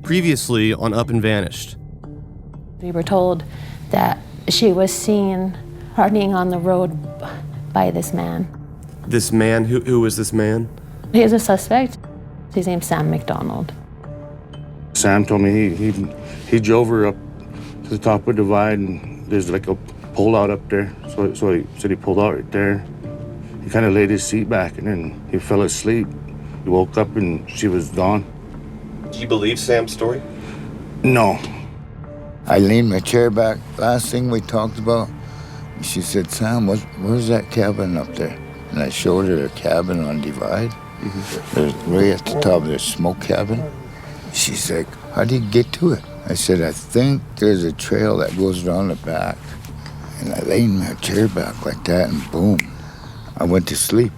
Previously on Up and Vanished. We were told that she was seen running on the road by this man. This man? Who was this man? He is a suspect. His name's Sam McDonald. Sam told me he drove her up to the top of the divide, and there's like a pole out up there. So he said he pulled out right there. He kind of laid his seat back, and then he fell asleep. He woke up and she was gone. Do you believe Sam's story? No. I leaned my chair back. Last thing we talked about, she said, "Sam, where's that cabin up there?" And I showed her a cabin on Divide. Mm-hmm. There's right at the top of the smoke cabin. She's like, "How do you get to it?" I said, "I think there's a trail that goes around the back." And I leaned my chair back like that, and boom, I went to sleep.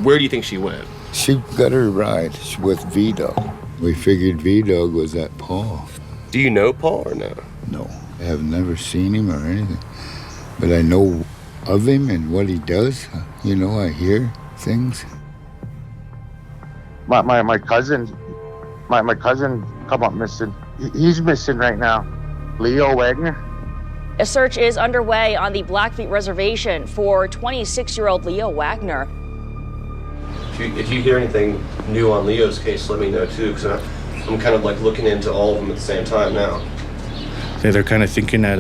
Where do you think she went? She got her ride with V-Dog. We figured V-Dog was at Paul. Do you know Paul or no? No, I have never seen him or anything. But I know of him and what he does. You know, I hear things. My cousin come up missing. He's missing right now. Leo Wagner. A search is underway on the Blackfeet Reservation for 26-year-old Leo Wagner. If you hear anything new on Leo's case, let me know too, because I'm kind of like looking into all of them at the same time now. Yeah, they're kind of thinking that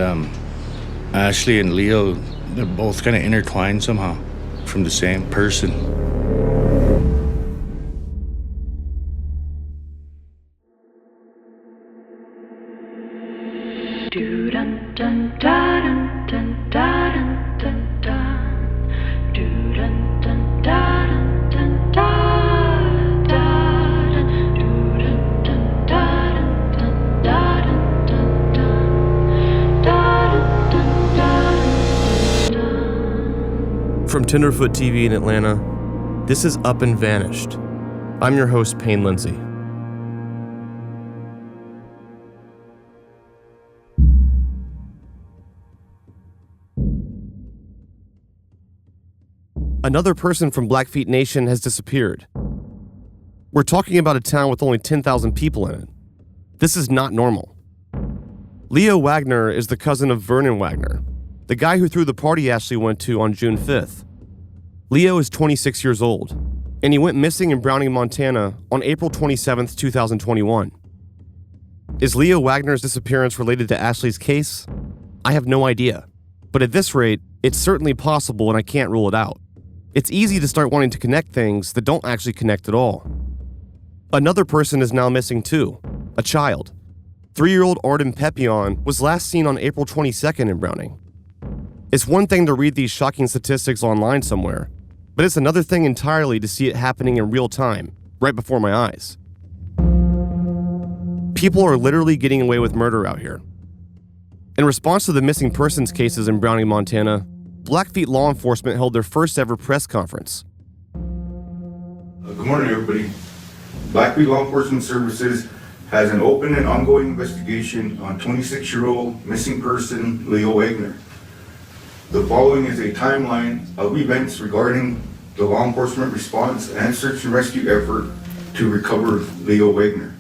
Ashley and Leo, they're both kind of intertwined somehow from the same person. From Tenderfoot TV in Atlanta, this is Up and Vanished. I'm your host, Payne Lindsay. Another person from Blackfeet Nation has disappeared. We're talking about a town with only 10,000 people in it. This is not normal. Leo Wagner is the cousin of Vernon Wagner, the guy who threw the party Ashley went to on June 5th. Leo is 26 years old, and he went missing in Browning, Montana on April 27th, 2021. Is Leo Wagner's disappearance related to Ashley's case? I have no idea. But at this rate, it's certainly possible and I can't rule it out. It's easy to start wanting to connect things that don't actually connect at all. Another person is now missing too, a child. 3-year-old Arden Pepion was last seen on April 22nd in Browning. It's one thing to read these shocking statistics online somewhere, but it's another thing entirely to see it happening in real time, right before my eyes. People are literally getting away with murder out here. In response to the missing persons cases in Browning, Montana, Blackfeet law enforcement held their first ever press conference. Good morning, everybody. Blackfeet Law Enforcement Services has an open and ongoing investigation on 26-year-old missing person Leo Wagner. The following is a timeline of events regarding the law enforcement response and search and rescue effort to recover Leo Wagner.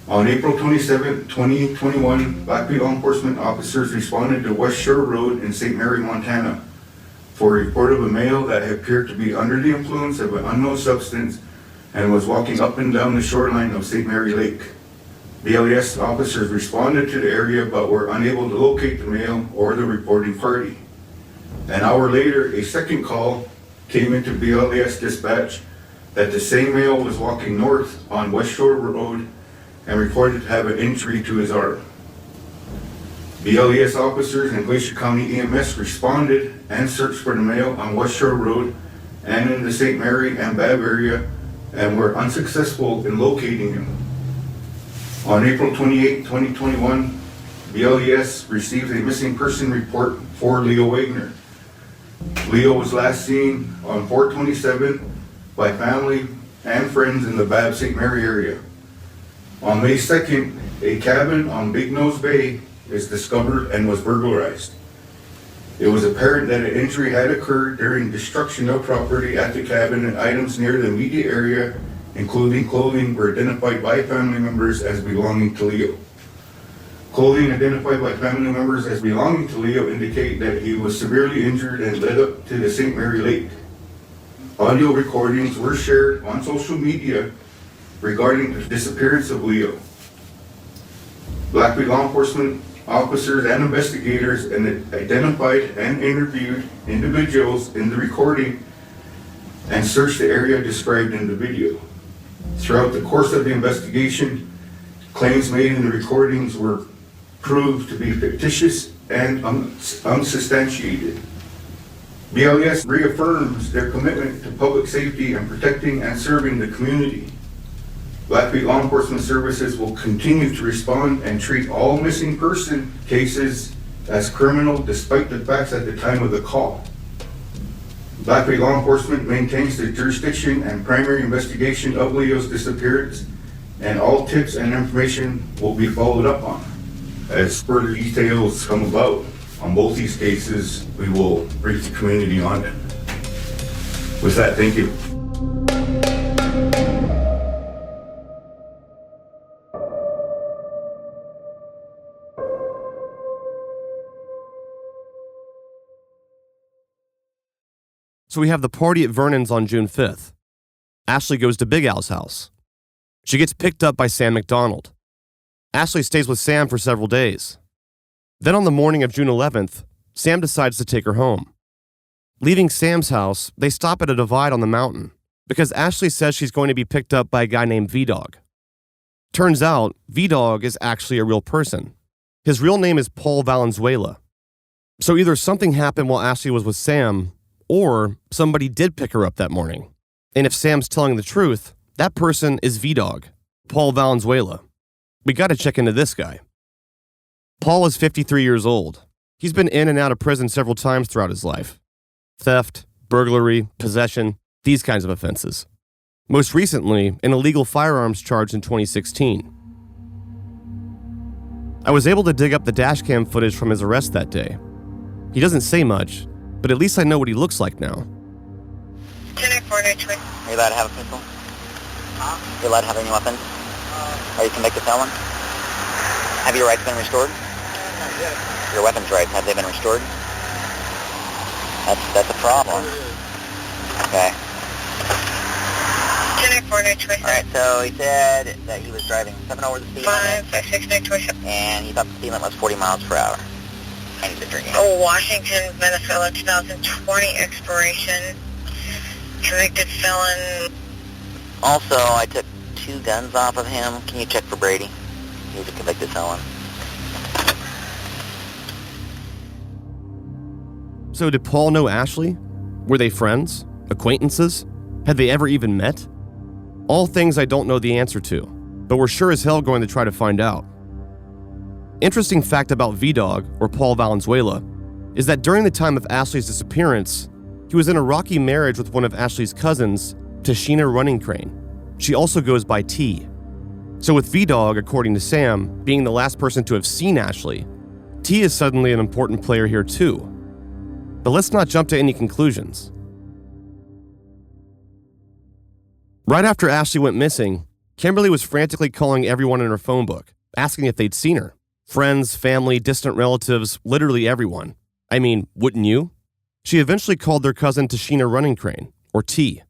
On April 27, 2021, Blackfeet law enforcement officers responded to West Shore Road in St. Mary, Montana for a report of a male that appeared to be under the influence of an unknown substance and was walking up and down the shoreline of St. Mary Lake. BLES officers responded to the area but were unable to locate the male or the reporting party. An hour later, a second call came into BLES dispatch that the same male was walking north on West Shore Road and reported to have an injury to his arm. BLES officers and Glacier County EMS responded and searched for the male on West Shore Road and in the St. Mary and Babb area and were unsuccessful in locating him. On April 28, 2021, BLES received a missing person report for Leo Wagner. Leo was last seen on 4/27 by family and friends in the Babb St. Mary area. On May 2nd, a cabin on Big Nose Bay is discovered and was burglarized. It was apparent that an injury had occurred during destruction of property at the cabin and items near the immediate area including clothing, were identified by family members as belonging to Leo. Clothing identified by family members as belonging to Leo indicate that he was severely injured and led up to the St. Mary Lake. Audio recordings were shared on social media regarding the disappearance of Leo. Blackfeet law enforcement officers and investigators identified and interviewed individuals in the recording and searched the area described in the video. Throughout the course of the investigation, claims made in the recordings were proved to be fictitious and unsubstantiated. BLES reaffirms their commitment to public safety and protecting and serving the community. Blackfeet Law Enforcement Services will continue to respond and treat all missing person cases as criminal despite the facts at the time of the call. Blackfeet Law Enforcement maintains the jurisdiction and primary investigation of Leo's disappearance, and all tips and information will be followed up on. As further details come about on both these cases, we will brief the community on it. With that, thank you. So we have the party at Vernon's on June 5th. Ashley goes to Big Al's house. She gets picked up by Sam McDonald. Ashley stays with Sam for several days. Then on the morning of June 11th, Sam decides to take her home. Leaving Sam's house, they stop at a divide on the mountain because Ashley says she's going to be picked up by a guy named V-Dog. Turns out, V-Dog is actually a real person. His real name is Paul Valenzuela. So either something happened while Ashley was with Sam, or somebody did pick her up that morning. And if Sam's telling the truth, that person is V-Dog, Paul Valenzuela. We gotta check into this guy. Paul is 53 years old. He's been in and out of prison several times throughout his life. Theft, burglary, possession, these kinds of offenses. Most recently, an illegal firearms charge in 2016. I was able to dig up the dashcam footage from his arrest that day. He doesn't say much, but at least I know what he looks like now. Are you allowed to have a pistol? Are you allowed to have any weapons? Are you convicted felon? Have your rights been restored? Your weapons rights, have they been restored? That's a problem. Okay. Alright, so he said that he was driving 7 over the speed limit. And he thought the speed limit was 40 miles per hour. And he's been drinking. Washington, Venezuela, 2020 expiration. Convicted felon. Also, I took 2 guns off of him. Can you check for Brady? He's a convicted felon. So did Paul know Ashley? Were they friends? Acquaintances? Had they ever even met? All things I don't know the answer to, but we're sure as hell going to try to find out. Interesting fact about V-Dog, or Paul Valenzuela, is that during the time of Ashley's disappearance, he was in a rocky marriage with one of Ashley's cousins, Tashina Running Crane. She also goes by T. So with V-Dog, according to Sam, being the last person to have seen Ashley, T is suddenly an important player here too. But let's not jump to any conclusions. Right after Ashley went missing, Kimberly was frantically calling everyone in her phone book, asking if they'd seen her. Friends, family, distant relatives, literally everyone. I mean, wouldn't you? She eventually called their cousin Tashina Running Crane, or T.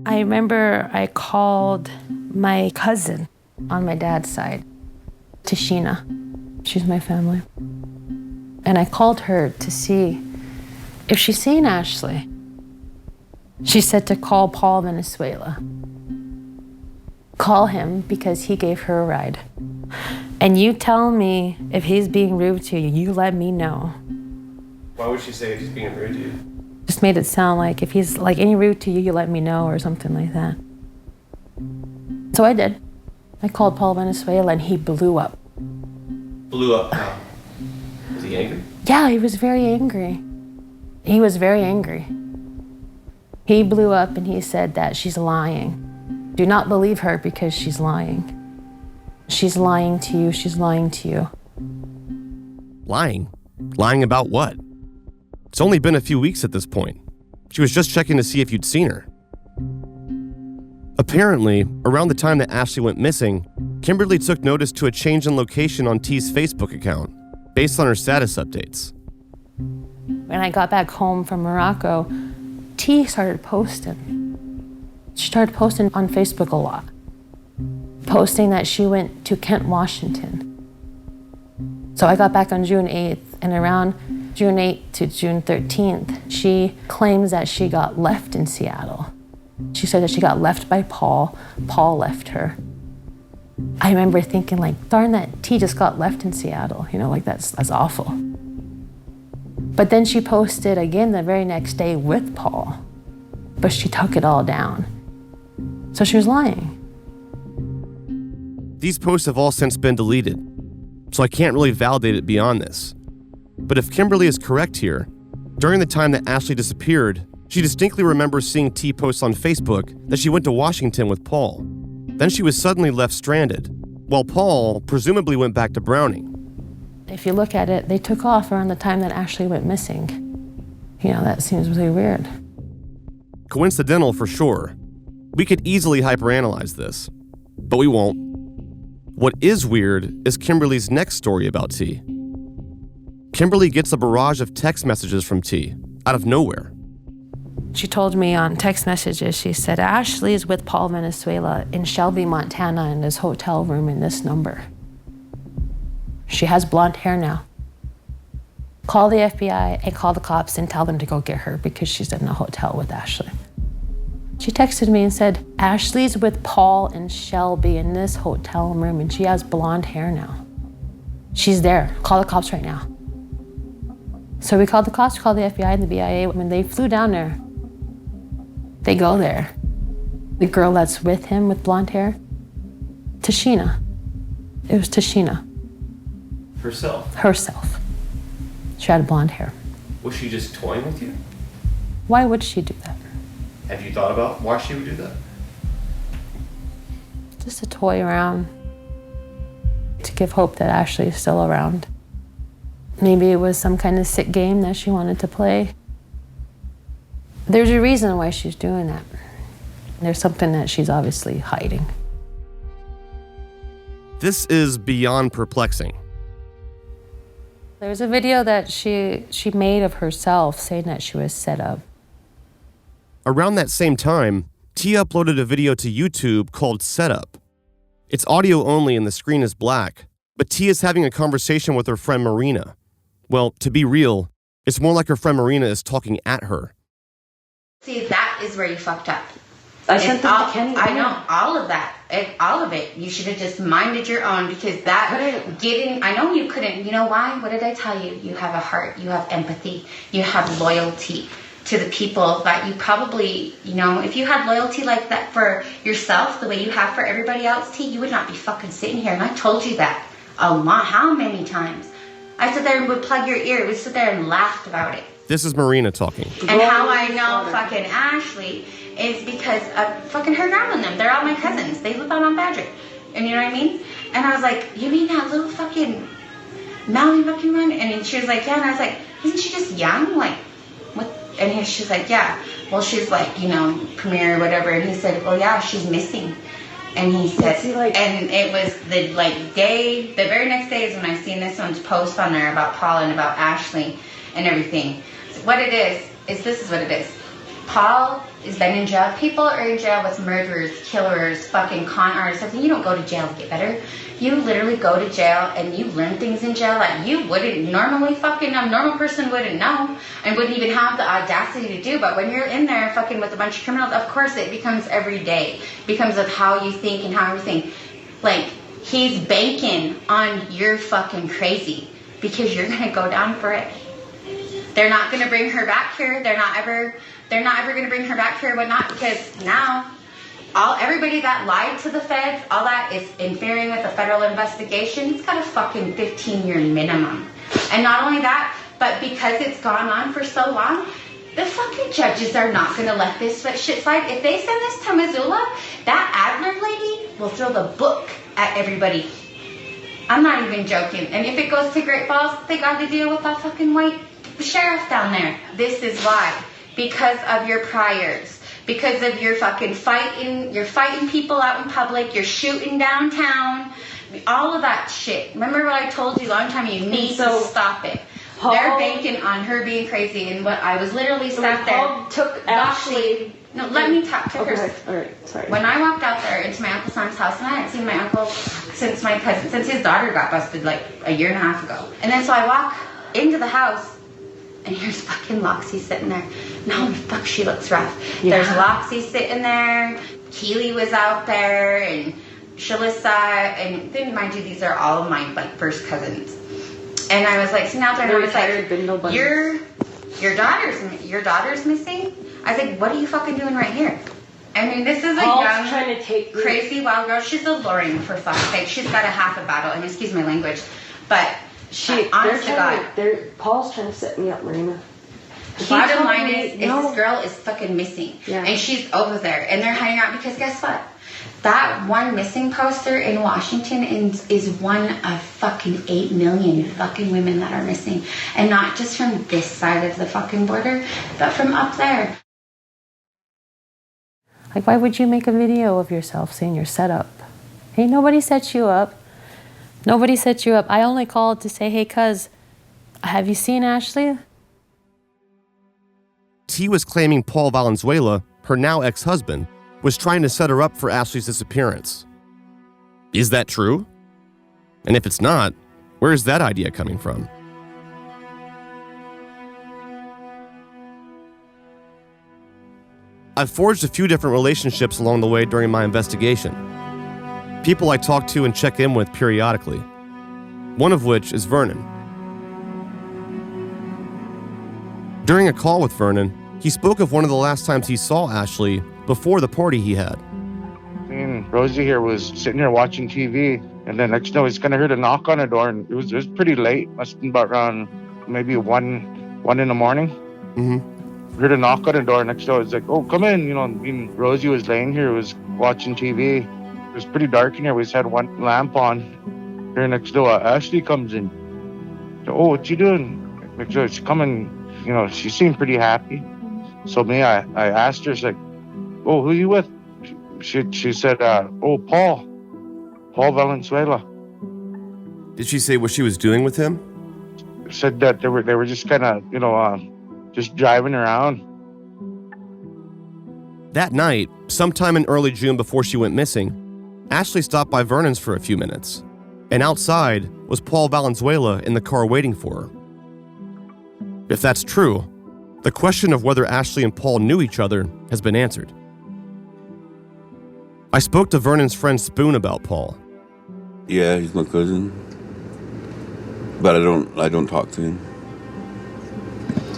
I remember I called my cousin on my dad's side, Tashina. She's my family. And I called her to see if she's seen Ashley. She said to call Paul Venezuela. Call him because he gave her a ride. And you tell me if he's being rude to you, you let me know. Why would she say if he's being rude to you? Just made it sound like if he's like any rude to you, you let me know or something like that. So I did. I called Paul Venezuela and he blew up. Blew up how? Was he angry? Yeah, he was very angry. He was very angry. He blew up and he said that she's lying. Do not believe her because she's lying. She's lying to you, she's lying to you. Lying? Lying about what? It's only been a few weeks at this point. She was just checking to see if you'd seen her. Apparently, around the time that Ashley went missing, Kimberly took notice to a change in location on T's Facebook account, based on her status updates. When I got back home from Morocco, T started posting. She started posting on Facebook a lot, posting that she went to Kent, Washington. So I got back on June 8th, and around June 8th to June 13th, she claims that she got left in Seattle. She said that she got left by Paul. Paul left her. I remember thinking, like, darn, that T just got left in Seattle. You know, like, that's awful. But then she posted again the very next day with Paul, but she took it all down. So she was lying. These posts have all since been deleted, so I can't really validate it beyond this. But if Kimberly is correct here, during the time that Ashley disappeared, she distinctly remembers seeing T post on Facebook that she went to Washington with Paul. Then she was suddenly left stranded, while Paul presumably went back to Browning. If you look at it, they took off around the time that Ashley went missing. You know, that seems really weird. Coincidental for sure. We could easily hyperanalyze this, but we won't. What is weird is Kimberly's next story about T. Kimberly gets a barrage of text messages from T, out of nowhere. She told me on text messages, she said, Ashley is with Paul Venezuela in Shelby, Montana in this hotel room in this number. She has blonde hair now. Call the FBI and call the cops and tell them to go get her because she's in a hotel with Ashley. She texted me and said, Ashley's with Paul and Shelby in this hotel room and she has blonde hair now. She's there. Call the cops right now. So we called the cops, called the FBI and the BIA. When they flew down there, they go there. The girl that's with him with blonde hair, Tashina. It was Tashina. Herself? Herself. She had blonde hair. Was she just toying with you? Why would she do that? Have you thought about why she would do that? Just to toy around, to give hope that Ashley is still around. Maybe it was some kind of sick game that she wanted to play. There's a reason why she's doing that. There's something that she's obviously hiding. This is beyond perplexing. There's a video that she made of herself saying that she was set up. Around that same time, T uploaded a video to YouTube called Setup. It's audio only and the screen is black, but T is having a conversation with her friend Marina. Well, to be real, it's more like her friend Marina is talking at her. See, that is where you fucked up. I sent them to Kenny. I know, all of that. All of it. You should have just minded your own because that I know you couldn't. You know why? What did I tell you? You have a heart. You have empathy. You have loyalty to the people that you probably, you know, if you had loyalty like that for yourself, the way you have for everybody else, T, you would not be fucking sitting here. And I told you that a lot. How many times? I sat there and would plug your ear. We sit there and laughed about it. This is Marina talking. And how I know fucking Ashley is because of fucking her grandma and them. They're all my cousins. They live out on Badger. And you know what I mean? And I was like, you mean that little fucking Melanie fucking one? And she was like, yeah. And I was like, isn't she just young? Like, what? And she's like, yeah. Well, she's like, you know, premier or whatever. And he said, well, yeah, she's missing. And he said, and it was the the very next day is when I seen this one's post on there about Paul and about Ashley and everything. So what it is this is what it is. Paul has been in jail. People are in jail with murderers, killers, fucking con artists. You don't go to jail to get better. You literally go to jail and you learn things in jail that you wouldn't normally fucking, a normal person wouldn't know and wouldn't even have the audacity to do. But when you're in there fucking with a bunch of criminals, of course it becomes every day. It becomes of how you think and how everything. Like, he's banking on you're fucking crazy because you're going to go down for it. They're not going to bring her back here. They're not ever going to bring her back here, but not because now everybody that lied to the feds, all that is interfering with a federal investigation. It's got a fucking 15-year minimum. And not only that, but because it's gone on for so long, the fucking judges are not going to let this shit slide. If they send this to Missoula, that Adler lady will throw the book at everybody. I'm not even joking. And if it goes to Great Falls, they got to deal with that fucking white sheriff down there. This is why. because of your priors. Because of your fucking fighting, you're fighting people out in public, you're shooting downtown, all of that shit. Remember what I told you a long time? You need to stop it. They're banking on her being crazy, and what I was literally sat there. Paul took Ashley. No, let me talk to her. All right, sorry. When I walked out there into my Uncle Sam's house, and I hadn't seen my uncle since his daughter got busted like a year and a half ago. And then so I walk into the house, and here's fucking Loxie sitting there. No, fuck, she looks rough. Yeah. There's Loxie sitting there. Keely was out there, and Shalissa, and then mind you, these are all of my like first cousins. And I was like, sitting out there, and I was like, your daughter's missing? I was like, what are you fucking doing right here? I mean, this is a young, trying to take crazy wild girl. She's alluring, for fuck's sake. She's got a half a battle, and excuse my language, but honest to God. Paul's trying to set me up, Marina. The bottom line is this girl is fucking missing. Yeah. And she's over there, and they're hiding out because guess what? That one missing poster in Washington is one of fucking 8 million fucking women that are missing. And not just from this side of the fucking border, but from up there. Like, why would you make a video of yourself saying you're set up? Hey, nobody set you up. Nobody set you up. I only called to say, hey, cuz, have you seen Ashley? T was claiming Paul Valenzuela, her now ex-husband, was trying to set her up for Ashley's disappearance. Is that true? And if it's not, where is that idea coming from? I've forged a few different relationships along the way during my investigation. People I talk to and check in with periodically. One of which is Vernon. During a call with Vernon, he spoke of one of the last times he saw Ashley before the party he had. Me and Rosie here was sitting here watching TV, and then next thing I was kind of heard a knock on the door, and it was pretty late. Must have been about around maybe 1 in the morning. Mm-hmm. Heard a knock on the door. Next thing I was like, "Oh, come in." You know, me and Rosie was laying here, was watching TV. It was pretty dark in here. We just had one lamp on. Here next door, Ashley comes in. So, "Oh, what you doing?" Next door, she's coming. You know, she seemed pretty happy. So I asked her, like, "Oh, who are you with?" She said, "Oh, Paul Valenzuela." Did she say what she was doing with him? Said that they were just kind of, just driving around. That night, sometime in early June before she went missing, Ashley stopped by Vernon's for a few minutes, and outside was Paul Valenzuela in the car waiting for her. If that's true, the question of whether Ashley and Paul knew each other has been answered. I spoke to Vernon's friend Spoon about Paul. Yeah, he's my cousin, but I don't talk to him.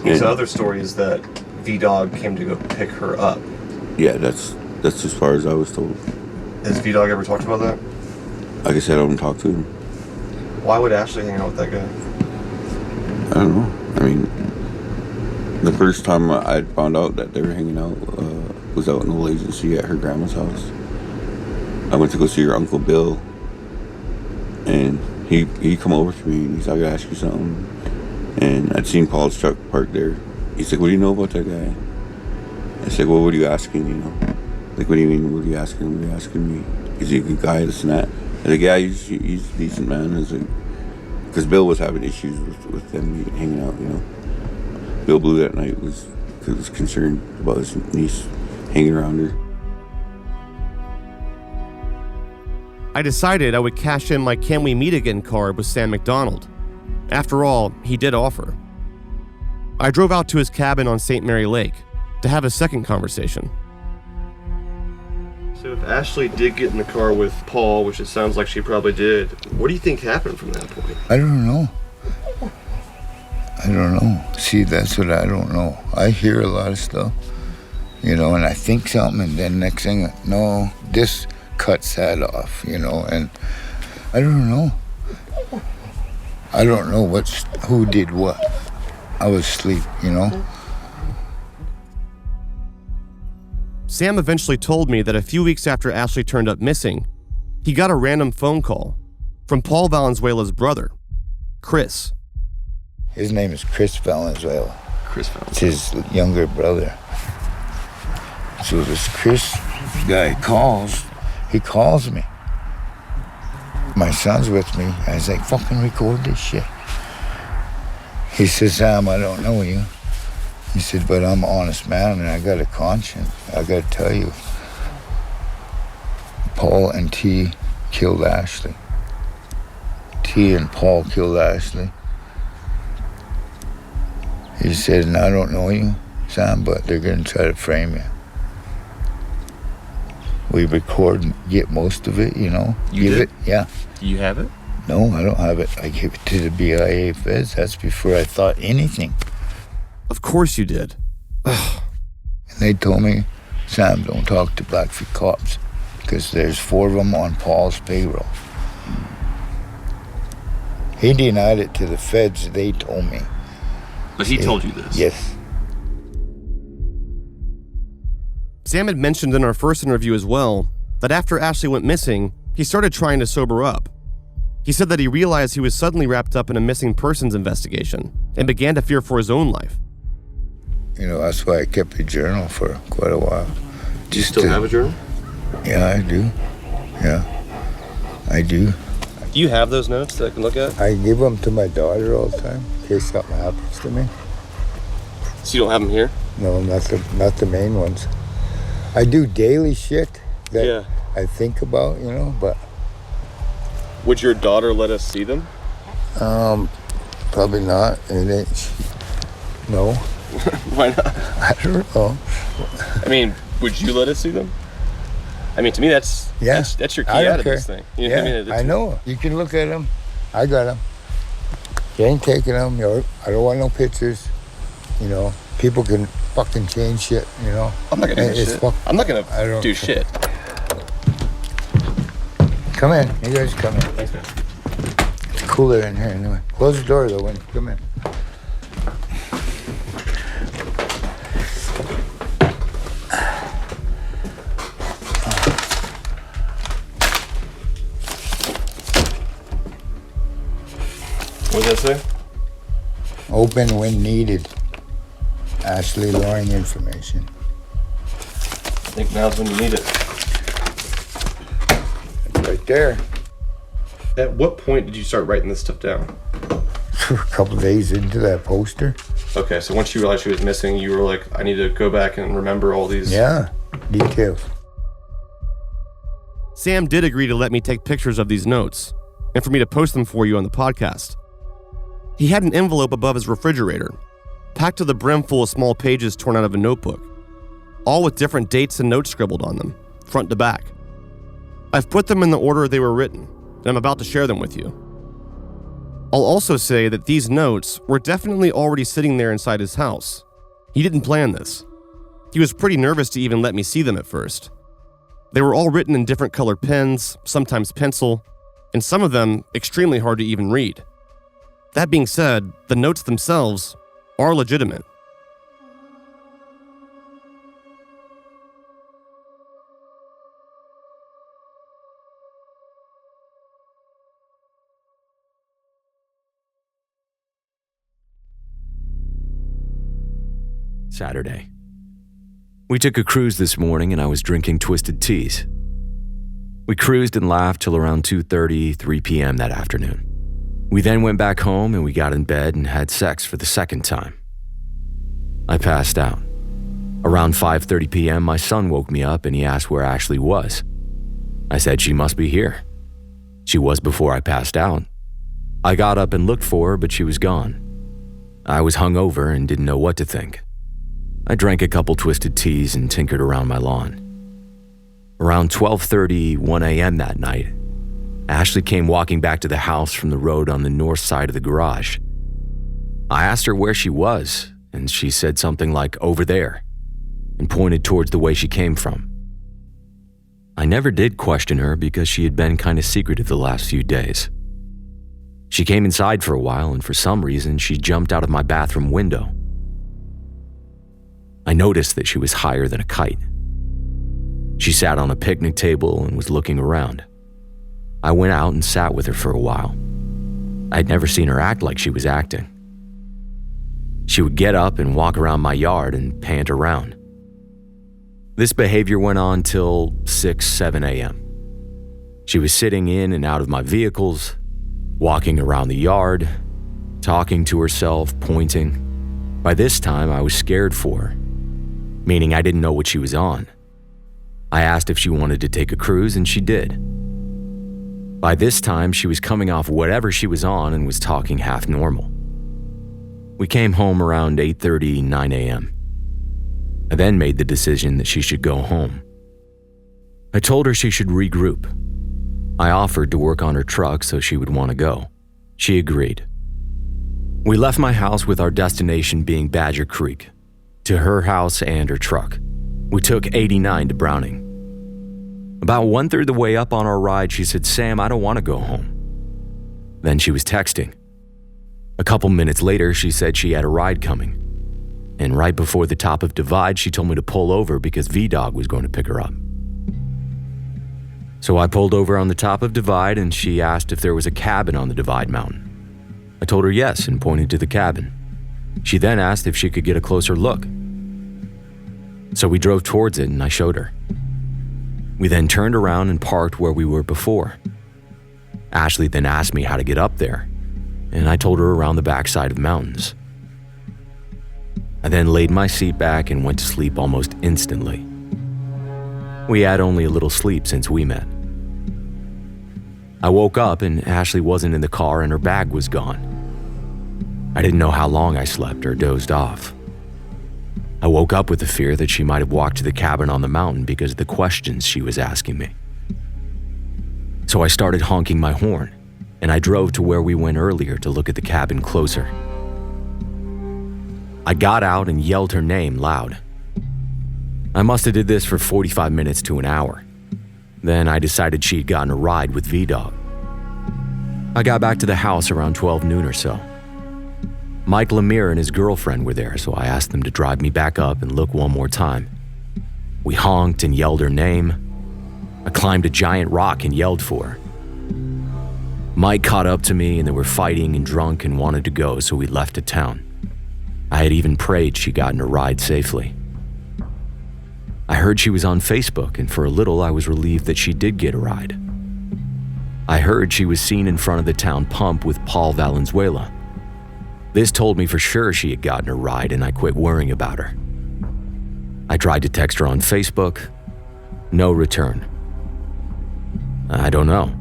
His other story is that V-Dog came to go pick her up. Yeah, that's as far as I was told. Has V-Dog ever talked about that? Like I said, I don't talk to him. Why would Ashley hang out with that guy? I don't know. I mean, the first time I found out that they were hanging out was out in the old agency at her grandma's house. I went to go see her Uncle Bill, and he come over to me and he's like, "I gotta ask you something." And I'd seen Paul's truck parked there. He's like, "What do you know about that guy?" I said, "Well, what are you asking, Like, what do you mean, what are you asking? What are you asking me? Is he a good guy, this and that?" I was like, "Yeah, he's a decent man." I was like, because Bill was having issues with them hanging out, Bill Blue that night was concerned about his niece hanging around her. I decided I would cash in my "Can We Meet Again" card with Sam McDonald. After all, he did offer. I drove out to his cabin on St. Mary Lake to have a second conversation. So if Ashley did get in the car with Paul, which it sounds like she probably did, what do you think happened from that point? I don't know. See, that's what I don't know. I hear a lot of stuff, and I think something, and then next thing, no, this cuts that off, and I don't know. I don't know who did what. I was asleep, Sam eventually told me that a few weeks after Ashley turned up missing, he got a random phone call from Paul Valenzuela's brother, Chris. His name is Chris Valenzuela. Chris found It's his younger brother. So this Chris guy he calls me. My son's with me. I was like, fucking record this shit. He says, Sam, I don't know you. He said, but I'm an honest man and I got a conscience. I got to tell you, Paul and T killed Ashley. T and Paul killed Ashley. He said, and I don't know you, Sam, but they're going to try to frame you. We record and get most of it, you know. You did? Yeah. Do you have it? No, I don't have it. I gave it to the BIA feds. That's before I thought anything. Of course you did. And they told me, Sam, don't talk to Blackfeet cops because there's 4 of them on Paul's payroll. He denied it to the feds, they told me. But he told you this? Yes. Sam had mentioned in our first interview as well that after Ashley went missing, he started trying to sober up. He said that he realized he was suddenly wrapped up in a missing persons investigation and began to fear for his own life. You know, that's why I kept a journal for quite a while. Do you still have a journal? Yeah, I do. Yeah, I do. Do you have those notes that I can look at? I give them to my daughter all the time in case something happens to me. So you don't have them here? No, not the main ones. I do daily shit that I think about, you know, but... Would your daughter let us see them? Probably not. No. Why not? I don't know. I mean, would you let us see them? I mean, to me, that's your key out of this thing. You know what I mean? I know. You can look at them. I got them. You ain't taking them. I don't want no pictures. You know, people can fucking change shit, you know. I'm not gonna do shit. I'm not gonna do shit. Come in. You guys come in. Thanks, man. It's cooler in here anyway. Close the door, though, when you come in. What does that say? Open when needed. Ashley Loring information. I think now's when you need it. It's right there. At what point did you start writing this stuff down? A couple days into that poster. Okay, so once you realized she was missing, you were like, I need to go back and remember all these... Yeah, details. Sam did agree to let me take pictures of these notes, and for me to post them for you on the podcast. He had an envelope above his refrigerator, packed to the brim full of small pages torn out of a notebook, all with different dates and notes scribbled on them, front to back. I've put them in the order they were written, and I'm about to share them with you. I'll also say that these notes were definitely already sitting there inside his house. He didn't plan this. He was pretty nervous to even let me see them at first. They were all written in different colored pens, sometimes pencil, and some of them extremely hard to even read. That being said, the notes themselves are legitimate. Saturday. We took a cruise this morning and I was drinking twisted teas. We cruised and laughed till around 2:30, 3 p.m. that afternoon. We then went back home and we got in bed and had sex for the second time. I passed out. Around 5:30 p.m., my son woke me up and he asked where Ashley was. I said she must be here. She was before I passed out. I got up and looked for her, but she was gone. I was hungover and didn't know what to think. I drank a couple twisted teas and tinkered around my lawn. Around 12:30, 1 a.m. that night, Ashley came walking back to the house from the road on the north side of the garage. I asked her where she was, and she said something like, over there, and pointed towards the way she came from. I never did question her because she had been kind of secretive the last few days. She came inside for a while, and for some reason, she jumped out of my bathroom window. I noticed that she was higher than a kite. She sat on a picnic table and was looking around. I went out and sat with her for a while. I'd never seen her act like she was acting. She would get up and walk around my yard and pant around. This behavior went on till 6, 7 a.m. She was sitting in and out of my vehicles, walking around the yard, talking to herself, pointing. By this time, I was scared for her, meaning I didn't know what she was on. I asked if she wanted to take a cruise, and she did. By this time, she was coming off whatever she was on and was talking half normal. We came home around 8:30, 9 a.m. I then made the decision that she should go home. I told her she should regroup. I offered to work on her truck so she would want to go. She agreed. We left my house with our destination being Badger Creek, to her house and her truck. We took 89 to Browning. About 1/3 of the way up on our ride, she said, "Sam, I don't want to go home." Then she was texting. A couple minutes later, she said she had a ride coming. And right before the top of Divide, she told me to pull over because V-Dog was going to pick her up. So I pulled over on the top of Divide, and she asked if there was a cabin on the Divide Mountain. I told her yes and pointed to the cabin. She then asked if she could get a closer look. So we drove towards it and I showed her. We then turned around and parked where we were before. Ashley then asked me how to get up there, and I told her around the backside of mountains. I then laid my seat back and went to sleep almost instantly. We had only a little sleep since we met. I woke up and Ashley wasn't in the car and her bag was gone. I didn't know how long I slept or dozed off. I woke up with the fear that she might have walked to the cabin on the mountain because of the questions she was asking me. So I started honking my horn, and I drove to where we went earlier to look at the cabin closer. I got out and yelled her name loud. I must have did this for 45 minutes to an hour. Then I decided she had gotten a ride with V-Dog. I got back to the house around 12 noon or so. Mike Lemire and his girlfriend were there, so I asked them to drive me back up and look one more time. We honked and yelled her name. I climbed a giant rock and yelled for her. Mike caught up to me and they were fighting and drunk and wanted to go, so we left to town. I had even prayed she got in a ride safely. I heard she was on Facebook, and for a little I was relieved that she did get a ride. I heard she was seen in front of the town pump with Paul Valenzuela. This told me for sure she had gotten a ride, and I quit worrying about her. I tried to text her on Facebook. No return. I don't know.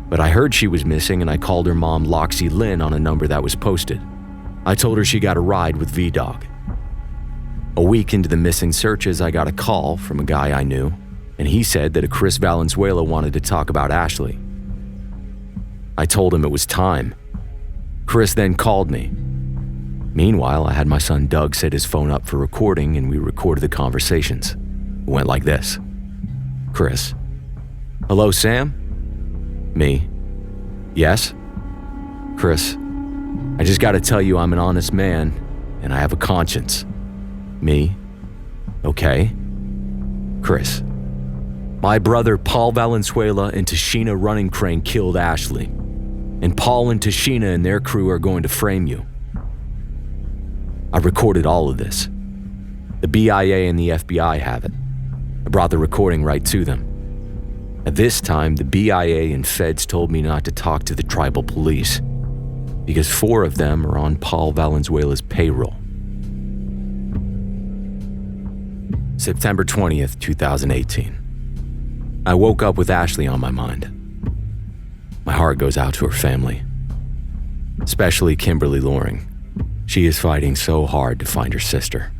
But I heard she was missing, and I called her mom, Loxie Lynn, on a number that was posted. I told her she got a ride with V-Dog. A week into the missing searches, I got a call from a guy I knew, and he said that a Chris Valenzuela wanted to talk about Ashley. I told him it was time. Chris then called me. Meanwhile, I had my son Doug set his phone up for recording, and we recorded the conversations. It went like this. Chris: "Hello, Sam?" Me: "Yes?" Chris: "I just gotta tell you I'm an honest man, and I have a conscience." Me: "Okay." Chris: "My brother Paul Valenzuela and Tashina Running Crane killed Ashley, and Paul and Tashina and their crew are going to frame you." I recorded all of this. The BIA and the FBI have it. I brought the recording right to them. At this time, the BIA and feds told me not to talk to the tribal police because 4 of them are on Paul Valenzuela's payroll. September 20th, 2018. I woke up with Ashley on my mind. My heart goes out to her family, especially Kimberly Loring. She is fighting so hard to find her sister.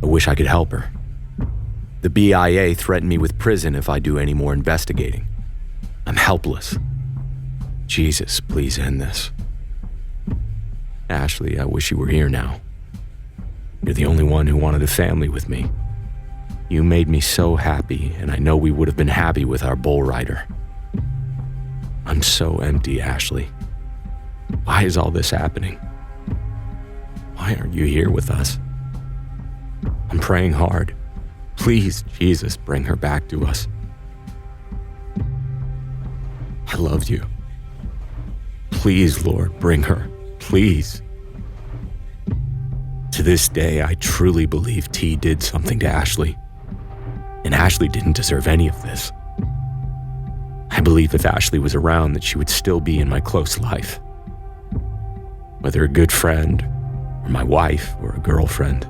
I wish I could help her. The BIA threatened me with prison if I do any more investigating. I'm helpless. Jesus, please end this. Ashley, I wish you were here now. You're the only one who wanted a family with me. You made me so happy, and I know we would have been happy with our bull rider. I'm so empty, Ashley. Why is all this happening? Why aren't you here with us? I'm praying hard. Please, Jesus, bring her back to us. I love you. Please, Lord, bring her. Please. To this day, I truly believe T did something to Ashley. And Ashley didn't deserve any of this. I believe if Ashley was around that she would still be in my close life. Whether a good friend, or my wife, or a girlfriend,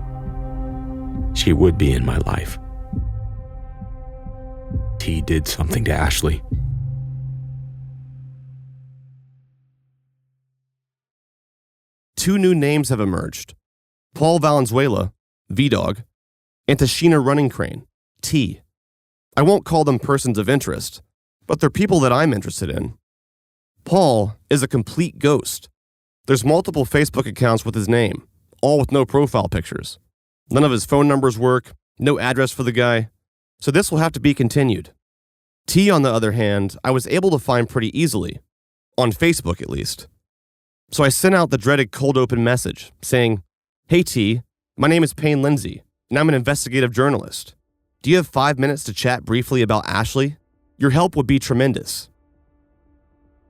she would be in my life. T did something to Ashley. Two new names have emerged. Paul Valenzuela, V-Dog, and Tashina Running Crane, T. I won't call them persons of interest, but they're people that I'm interested in. Paul is a complete ghost. There's multiple Facebook accounts with his name, all with no profile pictures. None of his phone numbers work, no address for the guy, so this will have to be continued. T, on the other hand, I was able to find pretty easily, on Facebook at least. So I sent out the dreaded cold open message saying, "Hey T, my name is Payne Lindsay, and I'm an investigative journalist. Do you have 5 minutes to chat briefly about Ashley? Your help would be tremendous."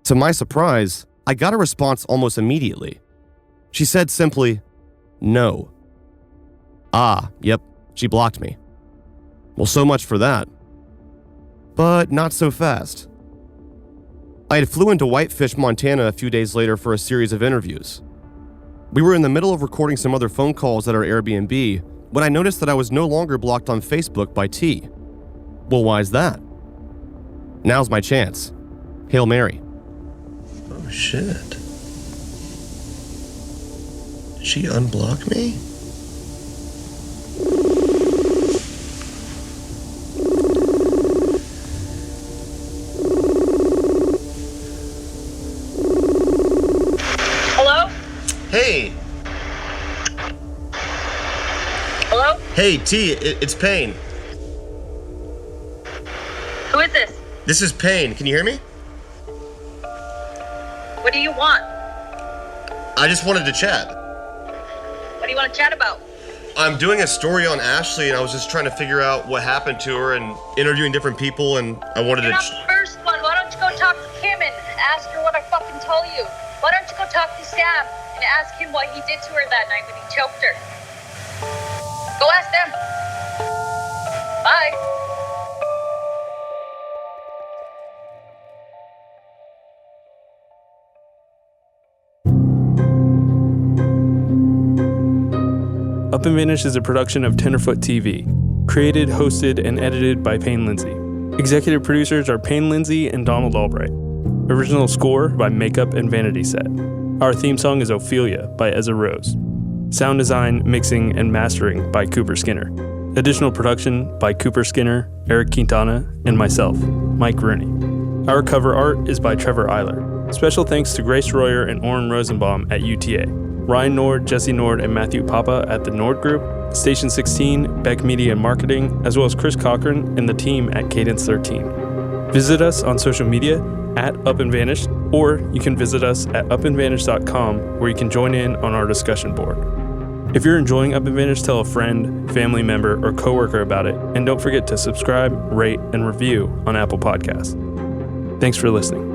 To my surprise, I got a response almost immediately. She said simply, "No." Yep, she blocked me. Well, so much for that. But not so fast. I had flew into Whitefish, Montana a few days later for a series of interviews. We were in the middle of recording some other phone calls at our Airbnb when I noticed that I was no longer blocked on Facebook by T. Well, why is that? Now's my chance. Hail Mary. Oh shit. Did she unblock me? Hey! Hello? Hey, T, it's Payne. Who is this? This is Payne. Can you hear me? What do you want? I just wanted to chat. What do you want to chat about? I'm doing a story on Ashley, and I was just trying to figure out what happened to her and interviewing different people, and I wanted You're to... not the first one. Why don't you go talk to Kim and ask her what I fucking told you? Why don't you go talk to Sam and ask him what he did to her that night when he choked her? Go ask them. Bye. Up and Vanish is a production of Tenderfoot TV. Created, hosted, and edited by Payne Lindsay. Executive producers are Payne Lindsay and Donald Albright. Original score by Makeup and Vanity Set. Our theme song is Ophelia by Ezra Rose. Sound design, mixing, and mastering by Cooper Skinner. Additional production by Cooper Skinner, Eric Quintana, and myself, Mike Rooney. Our cover art is by Trevor Eiler. Special thanks to Grace Royer and Oren Rosenbaum at UTA. Ryan Nord, Jesse Nord, and Matthew Papa at the Nord Group. Station 16, Beck Media and Marketing, as well as Chris Cochran and the team at Cadence 13. Visit us on social media at Up and Vanish, or you can visit us at upandvanish.com where you can join in on our discussion board. If you're enjoying Up and Vanish, tell a friend, family member, or coworker about it, and don't forget to subscribe, rate, and review on Apple Podcasts. Thanks for listening.